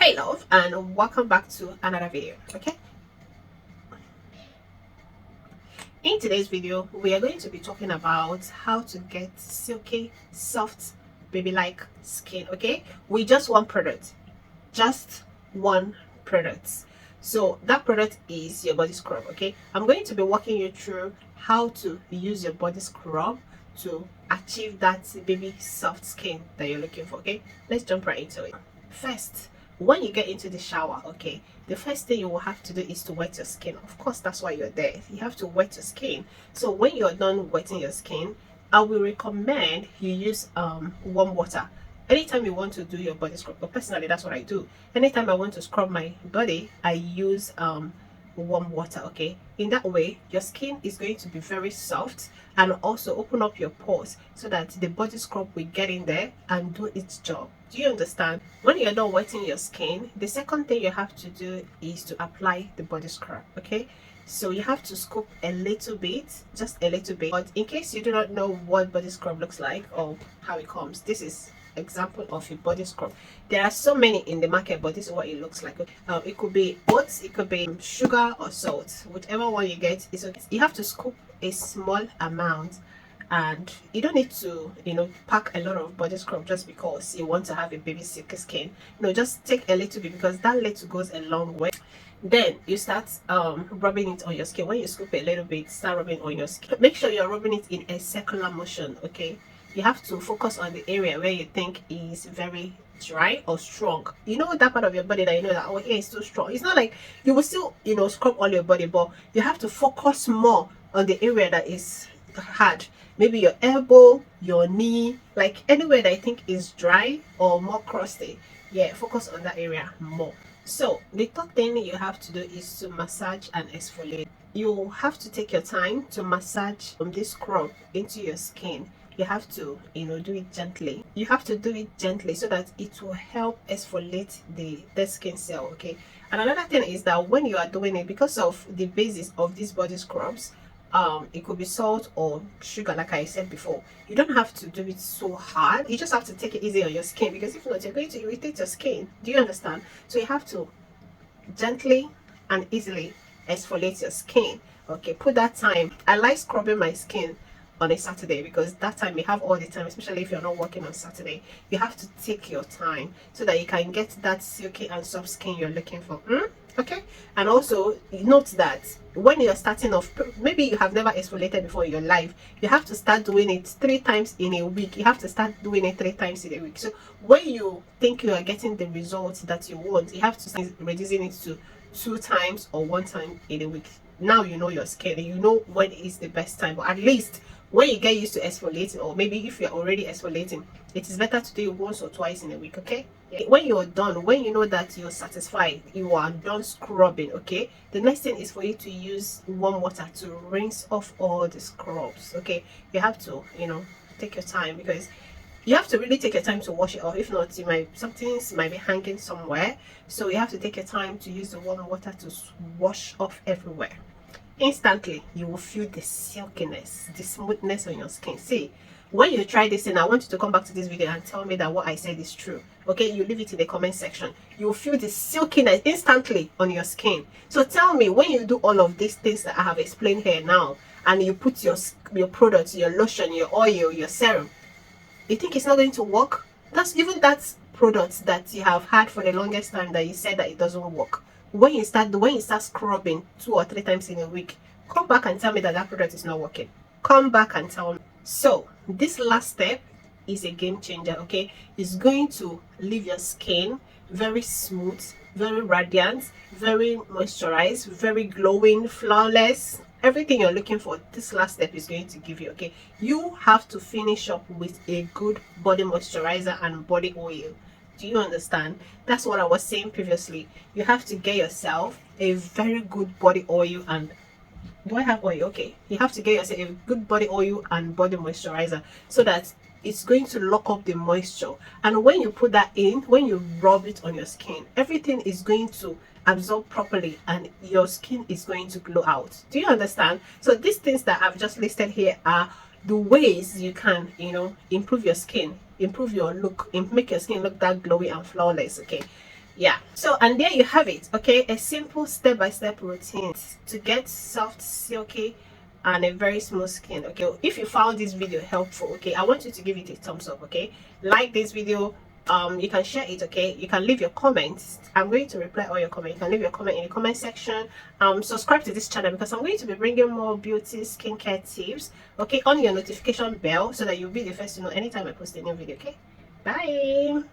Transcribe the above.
Hey love, and welcome back to another video. Okay, in today's video we are going to be talking about how to get silky soft baby like skin. Okay, we just one product, just one product. So that product is your body scrub. Okay, I'm going to be walking you through how to use your body scrub to achieve that baby soft skin that you're looking for. Okay, let's jump right into it. First, when you get into the shower, okay, the first thing you will have to do is to wet your skin. Of course, that's why you're there. You have to wet your skin. So when you're done wetting your skin, I will recommend you use warm water anytime you want to do your body scrub. But personally, that's what I do. Anytime I want to scrub my body, I use warm water. Okay, in that way your skin is going to be very soft and also open up your pores so that the body scrub will get in there and do its job. Do you understand? When you're done wetting your skin, the second thing you have to do is to apply the body scrub. Okay, so you have to scoop a little bit, just a little bit. But in case you do not know what body scrub looks like or how it comes, this is example of your body scrub. There are so many in the market, but this is what it looks like. It could be oats, it could be sugar or salt, whichever one you get is okay. You have to scoop a small amount, and you don't need to pack a lot of body scrub just because you want to have a baby silky skin. No, just take a little bit because that little goes a long way. Then you start rubbing it on your skin. When you scoop a little bit, start rubbing on your skin. Make sure you're rubbing it in a circular motion. Okay, you have to focus on the area where you think is very dry or strong. You know that part of your body that you know that, oh, here is too strong. It's not like you will still scrub all your body, but you have to focus more on the area that is hard. Maybe your elbow, your knee, like anywhere that I think is dry or more crusty. Yeah, focus on that area more. So the third thing you have to do is to massage and exfoliate. You have to take your time to massage this scrub into your skin. You have to do it gently. You have to do it gently so that it will help exfoliate the dead skin cell. Okay, and another thing is that when you are doing it, because of the basis of these body scrubs, it could be salt or sugar, like I said before. You don't have to do it so hard. You just have to take it easy on your skin, because if not, you're going to irritate your skin. Do you understand? So you have to gently and easily exfoliate your skin. Okay, put that time. I like scrubbing my skin on a Saturday because that time you have all the time, especially if you're not working on Saturday. You have to take your time so that you can get that silky and soft skin you're looking for. Okay, and also note that when you're starting off, maybe you have never exfoliated before in your life, you have to start doing it 3 times in a week. You have to start doing it 3 times in a week. So when you think you are getting the results that you want, you have to start reducing it to 2 times or 1 time in a week. Now you know your skin, you know when is the best time. But at least when you get used to exfoliating, or maybe if you're already exfoliating, it is better to do it once or twice in a week. Okay, when you're done, when you know that you're satisfied, you are done scrubbing, okay, the next thing is for you to use warm water to rinse off all the scrubs. Okay, you have to take your time, because you have to really take your time to wash it off. If not, some things might be hanging somewhere. So you have to take your time to use the warm water to wash off everywhere. Instantly you will feel the silkiness, the smoothness on your skin. See, when you try this, and I want you to come back to this video and tell me that what I said is true. Okay, you leave it in the comment section. You will feel the silkiness instantly on your skin. So tell me, when you do all of these things that I have explained here now, and you put your products, your lotion, your oil, your serum, you think it's not going to work? That's even that product that you have had for the longest time that you said that it doesn't work. When you start scrubbing 2 or 3 times in a week, come back and tell me that that product is not working. Come back and tell me. So this last step is a game changer. Okay, it's going to leave your skin very smooth, very radiant, very moisturized, very glowing, flawless. Everything you're looking for, this last step is going to give you. Okay, you have to finish up with a good body moisturizer and body oil. Do you understand? That's what I was saying previously. You have to get yourself a very good body oil. And do I have oil? Okay, you have to get yourself a good body oil and body moisturizer, so that it's going to lock up the moisture. And when you put that in, when you rub it on your skin, everything is going to absorb properly and your skin is going to glow out. Do you understand? So these things that I've just listed here are the ways you can improve your skin, improve your look, and make your skin look that glowy and flawless. Okay, Yeah, so and there you have it. Okay, a simple step-by-step routine to get soft, silky and a very smooth skin. Okay, if you found this video helpful, okay, I want you to give it a thumbs up. Okay, like this video, you can share it. Okay, you can leave your comments. I'm going to reply all your comments. You can leave your comment in the comment section. Subscribe to this channel because I'm going to be bringing more beauty skincare tips. Okay, on your notification bell so that you'll be the first to know anytime I post a new video. Okay, bye.